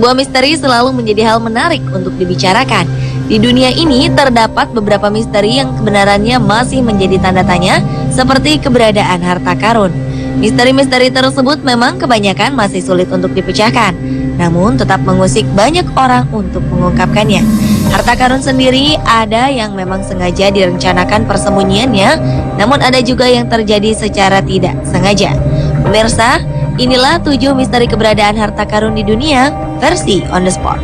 Sebuah misteri selalu menjadi hal menarik untuk dibicarakan. Di dunia ini terdapat beberapa misteri yang kebenarannya masih menjadi tanda tanya, seperti keberadaan harta karun. Misteri-misteri tersebut memang kebanyakan masih sulit untuk dipecahkan, namun tetap mengusik banyak orang untuk mengungkapkannya. Harta karun sendiri ada yang memang sengaja direncanakan persembunyiannya, namun ada juga yang terjadi secara tidak sengaja. Pemirsa, inilah 7 misteri keberadaan harta karun di dunia, versi On The Spot.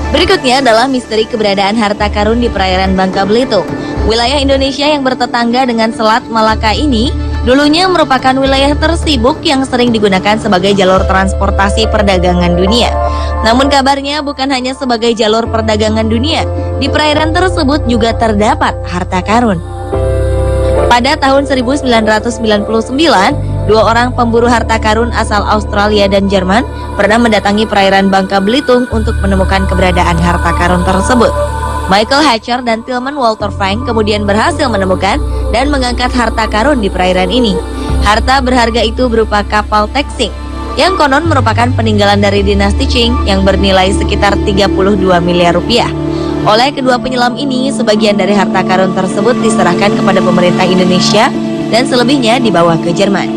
Berikutnya adalah misteri keberadaan harta karun di perairan Bangka Belitung. Wilayah Indonesia yang bertetangga dengan Selat Malaka ini dulunya merupakan wilayah tersibuk yang sering digunakan sebagai jalur transportasi perdagangan dunia. Namun kabarnya bukan hanya sebagai jalur perdagangan dunia, di perairan tersebut juga terdapat harta karun. Pada tahun 1999, 2 orang pemburu harta karun asal Australia dan Jerman pernah mendatangi perairan Bangka Belitung untuk menemukan keberadaan harta karun tersebut. Michael Hatcher dan Tilman Walter Frank kemudian berhasil menemukan dan mengangkat harta karun di perairan ini. Harta berharga itu berupa kapal Texing, yang konon merupakan peninggalan dari dinasti Qing yang bernilai sekitar 32 miliar rupiah. Oleh kedua penyelam ini, sebagian dari harta karun tersebut diserahkan kepada pemerintah Indonesia dan selebihnya dibawa ke Jerman.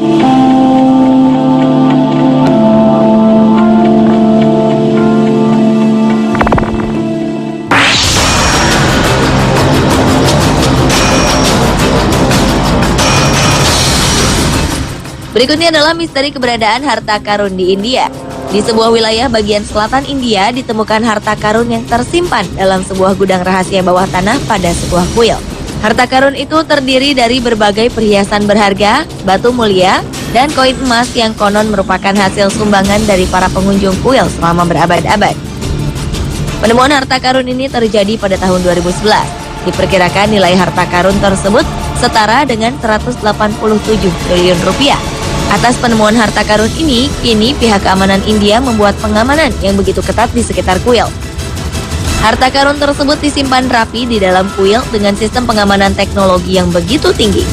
Berikutnya adalah misteri keberadaan harta karun di India. Di sebuah wilayah bagian selatan India ditemukan harta karun yang tersimpan dalam sebuah gudang rahasia bawah tanah pada sebuah kuil. Harta karun itu terdiri dari berbagai perhiasan berharga, batu mulia, dan koin emas yang konon merupakan hasil sumbangan dari para pengunjung kuil selama berabad-abad. Penemuan harta karun ini terjadi pada tahun 2011. Diperkirakan nilai harta karun tersebut setara dengan 187 triliun rupiah. Atas penemuan harta karun ini, kini pihak keamanan India membuat pengamanan yang begitu ketat di sekitar kuil. Harta karun tersebut disimpan rapi di dalam kuil dengan sistem pengamanan teknologi yang begitu tinggi.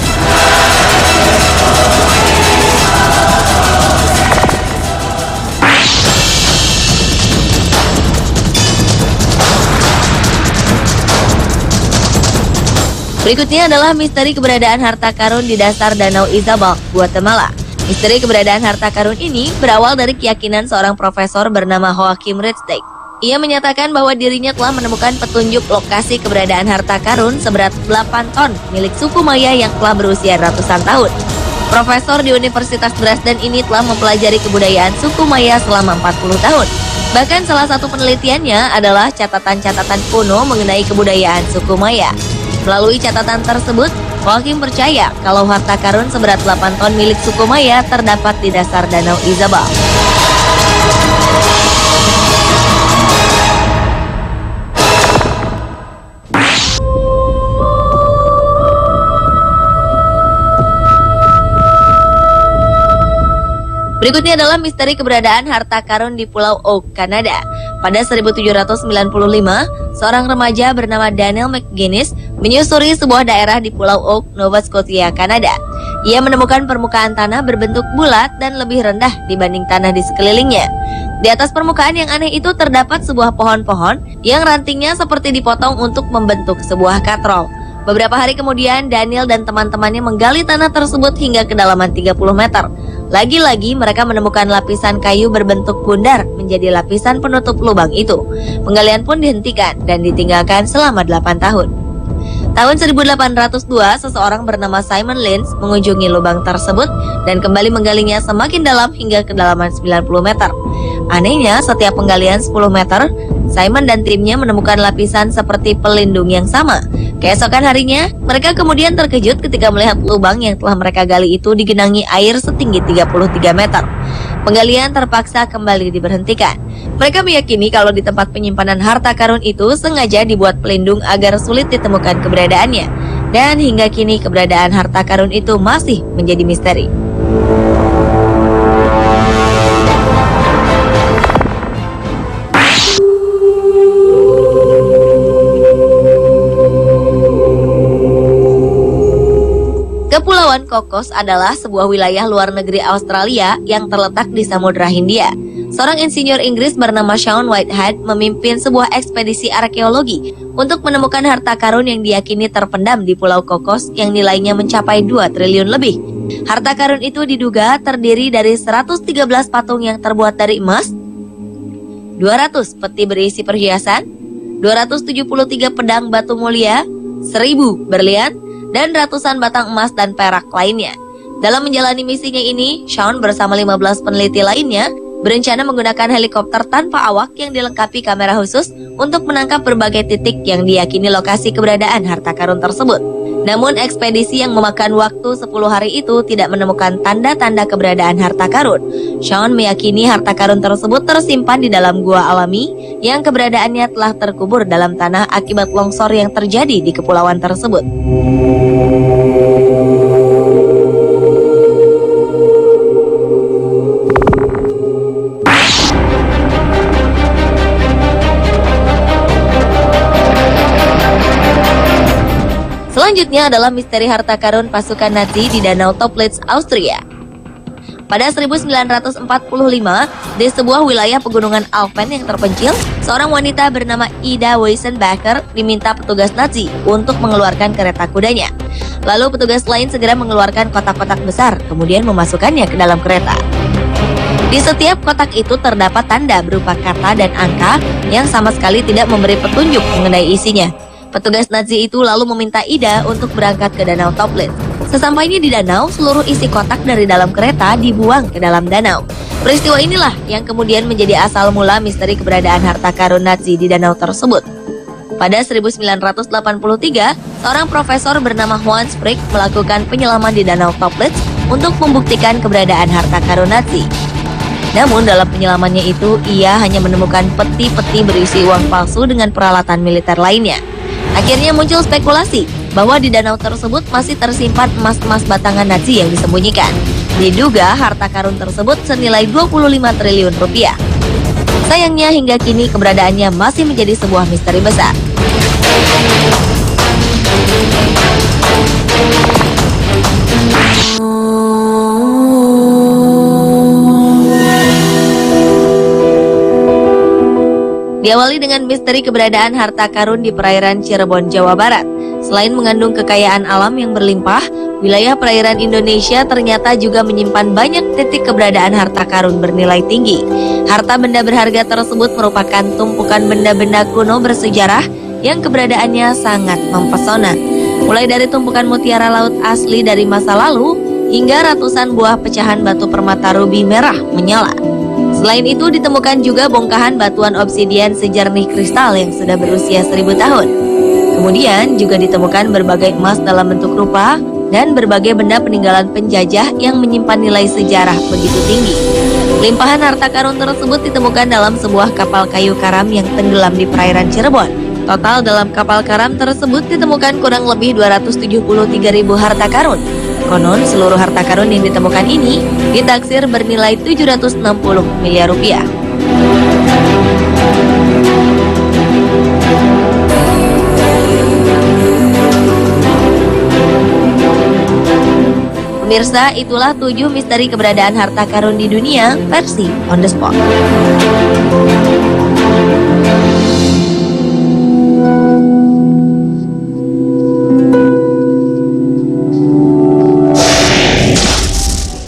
Berikutnya adalah misteri keberadaan harta karun di dasar Danau Izabal, Guatemala. Misteri keberadaan harta karun ini berawal dari keyakinan seorang profesor bernama Joachim Ridgway. Ia menyatakan bahwa dirinya telah menemukan petunjuk lokasi keberadaan harta karun seberat 8 ton milik suku Maya yang telah berusia ratusan tahun. Profesor di Universitas Dresden ini telah mempelajari kebudayaan suku Maya selama 40 tahun. Bahkan salah satu penelitiannya adalah catatan-catatan kuno mengenai kebudayaan suku Maya. Melalui catatan tersebut, Joachim percaya kalau harta karun seberat 8 ton milik suku Maya terdapat di dasar Danau Izabal. Berikutnya adalah misteri keberadaan harta karun di Pulau Oak, Kanada. Pada 1795, seorang remaja bernama Daniel McGuinness menyusuri sebuah daerah di Pulau Oak, Nova Scotia, Kanada. Ia menemukan permukaan tanah berbentuk bulat dan lebih rendah dibanding tanah di sekelilingnya. Di atas permukaan yang aneh itu terdapat sebuah pohon-pohon yang rantingnya seperti dipotong untuk membentuk sebuah katrol. Beberapa hari kemudian, Daniel dan teman-temannya menggali tanah tersebut hingga kedalaman 30 meter. Lagi-lagi mereka menemukan lapisan kayu berbentuk bundar menjadi lapisan penutup lubang itu. Penggalian pun dihentikan dan ditinggalkan selama 8 tahun. Tahun 1802, seseorang bernama Simon Lins mengunjungi lubang tersebut dan kembali menggalinya semakin dalam hingga kedalaman 90 meter. Anehnya, setiap penggalian 10 meter, Simon dan timnya menemukan lapisan seperti pelindung yang sama. Keesokan harinya, mereka kemudian terkejut ketika melihat lubang yang telah mereka gali itu digenangi air setinggi 33 meter. Penggalian terpaksa kembali diberhentikan. Mereka meyakini kalau di tempat penyimpanan harta karun itu sengaja dibuat pelindung agar sulit ditemukan keberadaannya. Dan hingga kini keberadaan harta karun itu masih menjadi misteri. Kepulauan Cocos adalah sebuah wilayah luar negeri Australia yang terletak di Samudra Hindia. Seorang insinyur Inggris bernama Shaun Whitehead memimpin sebuah ekspedisi arkeologi untuk menemukan harta karun yang diyakini terpendam di Pulau Cocos yang nilainya mencapai 2 triliun lebih. Harta karun itu diduga terdiri dari 113 patung yang terbuat dari emas, 200 peti berisi perhiasan, 273 pedang batu mulia, 1.000 berlian, dan ratusan batang emas dan perak lainnya. Dalam menjalani misinya ini, Shaun bersama 15 peneliti lainnya berencana menggunakan helikopter tanpa awak yang dilengkapi kamera khusus untuk menangkap berbagai titik yang diyakini lokasi keberadaan harta karun tersebut. Namun ekspedisi yang memakan waktu 10 hari itu tidak menemukan tanda-tanda keberadaan harta karun. Shaun meyakini harta karun tersebut tersimpan di dalam gua alami yang keberadaannya telah terkubur dalam tanah akibat longsor yang terjadi di kepulauan tersebut. Selanjutnya adalah misteri harta karun pasukan Nazi di Danau Toplitz, Austria. Pada 1945, di sebuah wilayah pegunungan Alpen yang terpencil, seorang wanita bernama Ida Weissenbacher diminta petugas Nazi untuk mengeluarkan kereta kudanya. Lalu petugas lain segera mengeluarkan kotak-kotak besar, kemudian memasukkannya ke dalam kereta. Di setiap kotak itu terdapat tanda berupa kata dan angka yang sama sekali tidak memberi petunjuk mengenai isinya. Petugas Nazi itu lalu meminta Ida untuk berangkat ke Danau Toplitz. Sesampainya di danau, seluruh isi kotak dari dalam kereta dibuang ke dalam danau. Peristiwa inilah yang kemudian menjadi asal mula misteri keberadaan harta karun Nazi di danau tersebut. Pada 1983, seorang profesor bernama Juan Sprigg melakukan penyelaman di Danau Toplitz untuk membuktikan keberadaan harta karun Nazi. Namun dalam penyelamannya itu, ia hanya menemukan peti-peti berisi uang palsu dengan peralatan militer lainnya. Akhirnya muncul spekulasi bahwa di danau tersebut masih tersimpan emas-emas batangan Nazi yang disembunyikan. Diduga harta karun tersebut senilai 25 triliun rupiah. Sayangnya hingga kini keberadaannya masih menjadi sebuah misteri besar. Diawali dengan misteri keberadaan harta karun di perairan Cirebon, Jawa Barat. Selain mengandung kekayaan alam yang berlimpah, wilayah perairan Indonesia ternyata juga menyimpan banyak titik keberadaan harta karun bernilai tinggi. Harta benda berharga tersebut merupakan tumpukan benda-benda kuno bersejarah yang keberadaannya sangat mempesona. Mulai dari tumpukan mutiara laut asli dari masa lalu, hingga ratusan buah pecahan batu permata rubi merah menyala. Selain itu ditemukan juga bongkahan batuan obsidian sejernih kristal yang sudah berusia 1000 tahun. Kemudian juga ditemukan berbagai emas dalam bentuk rupa dan berbagai benda peninggalan penjajah yang menyimpan nilai sejarah begitu tinggi. Limpahan harta karun tersebut ditemukan dalam sebuah kapal kayu karam yang tenggelam di perairan Cirebon. Total dalam kapal karam tersebut ditemukan kurang lebih 273.000 harta karun. Konon seluruh harta karun yang ditemukan ini ditaksir bernilai 760 miliar rupiah. Pemirsa, itulah 7 misteri keberadaan harta karun di dunia versi On The Spot.